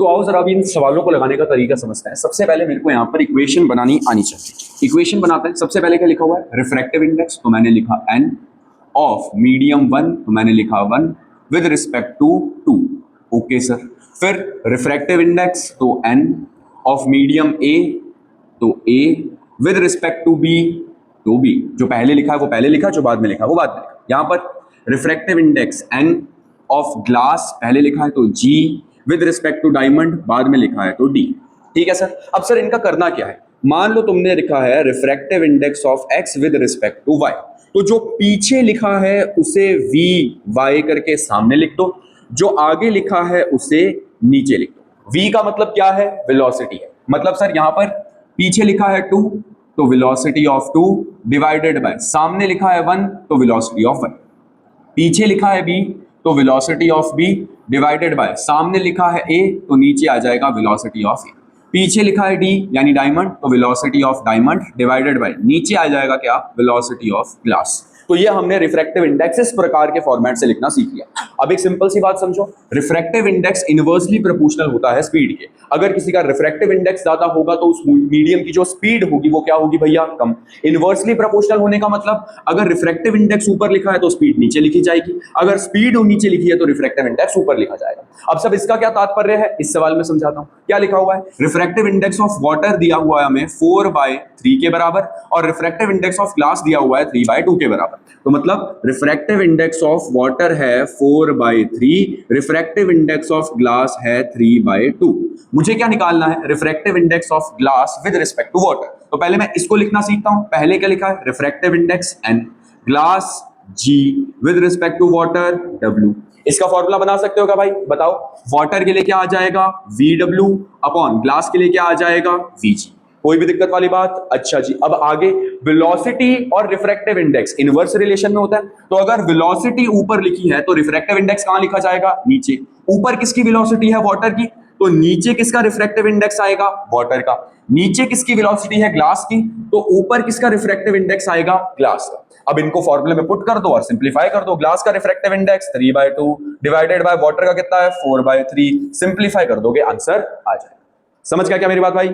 तो आओ जरा अभी इन सवालों को लगाने का तरीका समझते हैं। सबसे पहले मेरे को यहाँ पर इक्वेशन बनानी आनी चाहिए। इक्वेशन बनाते हैं। सबसे पहले क्या लिखा हुआ है? रिफ्रैक्टिव इंडेक्स, तो मैंने लिखा n ऑफ मीडियम 1, तो मैंने लिखा 1 with respect to 2। Okay sir. फिर रिफ्रैक्टिव इंडेक्स, तो n ऑफ मीडियम a, तो a with respect to b, तो b। जो पहले लिखा है वो पहले लिखा, जो बाद में लिखा है वो बाद में लिखा। यहाँ पर refractive index n of glass पहले लिखा है तो g with respect to diamond बाद में लिखा है तो d। ठीक है सर। अब सर इनका करना क्या है? मान लो तुमने लिखा है refractive index of x with respect to y, तो जो पीछे लिखा है उसे vy करके सामने लिख दो, जो आगे लिखा है उसे नीचे लिख दो। v का मतलब क्या है? वेलोसिटी है। मतलब सर यहां पर पीछे लिखा है 2, तो वेलोसिटी ऑफ 2 डिवाइडेड बाय सामने लिखा है 1, तो वेलोसिटी ऑफ 1। पीछे लिखा है b, तो velocity of b divided by सामने लिखा है a, तो नीचे आ जाएगा वेलोसिटी ऑफ a। पीछे लिखा है d यानी डायमंड, तो velocity of diamond divided by नीचे आ जाएगा क्या? Velocity of glass. तो ये हमने रिफ्रैक्टिव इंडेक्स इस प्रकार के फॉर्मेट से लिखना सीख लिया। अब एक सिंपल सी बात समझो, रिफ्रैक्टिव इंडेक्स इनवर्सली प्रोपोर्शनल होता है स्पीड के। अगर किसी का रिफ्रैक्टिव इंडेक्स ज्यादा होगा तो उस मीडियम की जो स्पीड होगी वो क्या होगी भैया? कम। इनवर्सली प्रोपोर्शनल होने का मतलब अगर रिफ्रैक्टिव इंडेक्स ऊपर लिखा है तो स्पीड नीचे लिखी जाएगी, अगर स्पीड नीचे लिखी है तो रिफ्रैक्टिव इंडेक्स ऊपर लिखा जाएगा। अब सब इसका क्या तात्पर्य है इस सवाल में समझाता हूं। क्या लिखा हुआ है? रिफ्रैक्टिव इंडेक्स ऑफ वाटर दिया हुआ है हमें 4/3 के बराबर, और रिफ्रैक्टिव इंडेक्स ऑफ ग्लास दिया हुआ है 3/2 के बराबर। तो मतलब रिफ्रैक्टिव इंडेक्स ऑफ वाटर है 4/3, रिफ्रैक्टिव इंडेक्स ऑफ ग्लास है 3/2। मुझे क्या निकालना है? Refractive index of glass with respect to water. तो पहले मैं इसको लिखना सीखता हूं। पहले क्या लिखा है? Refractive index n, glass g with respect to water w। इसका फॉर्मूला बना सकते हो क्या भाई? बताओ। वाटर के लिए क्या आ जाएगा? vw अपॉन ग्लास के लिए क्या आ जाएगा? vg। कोई भी दिक्कत वाली बात? अच्छा जी। अब आगे वेलोसिटी और रिफ्रैक्टिव इंडेक्स इनवर्स रिलेशन में होता है, तो अगर वेलोसिटी ऊपर लिखी है तो रिफ्रैक्टिव इंडेक्स कहां लिखा जाएगा? नीचे। ऊपर किसकी वेलोसिटी है? वाटर की, तो नीचे किसका रिफ्रैक्टिव इंडेक्स आएगा? वाटर का। नीचे किसकी वेलोसिटी है? ग्लास की, तो ऊपर किसका रिफ्रैक्टिव इंडेक्स आएगा? ग्लास का। अब इनको फॉर्मूले में पुट कर दो और सिंपलीफाई कर दो। ग्लास का refractive index 3/2 divided by water का कितना है? 4/3। सिंपलीफाई कर दोगे आंसर आ जाएगा। समझ गया क्या मेरी बात भाई?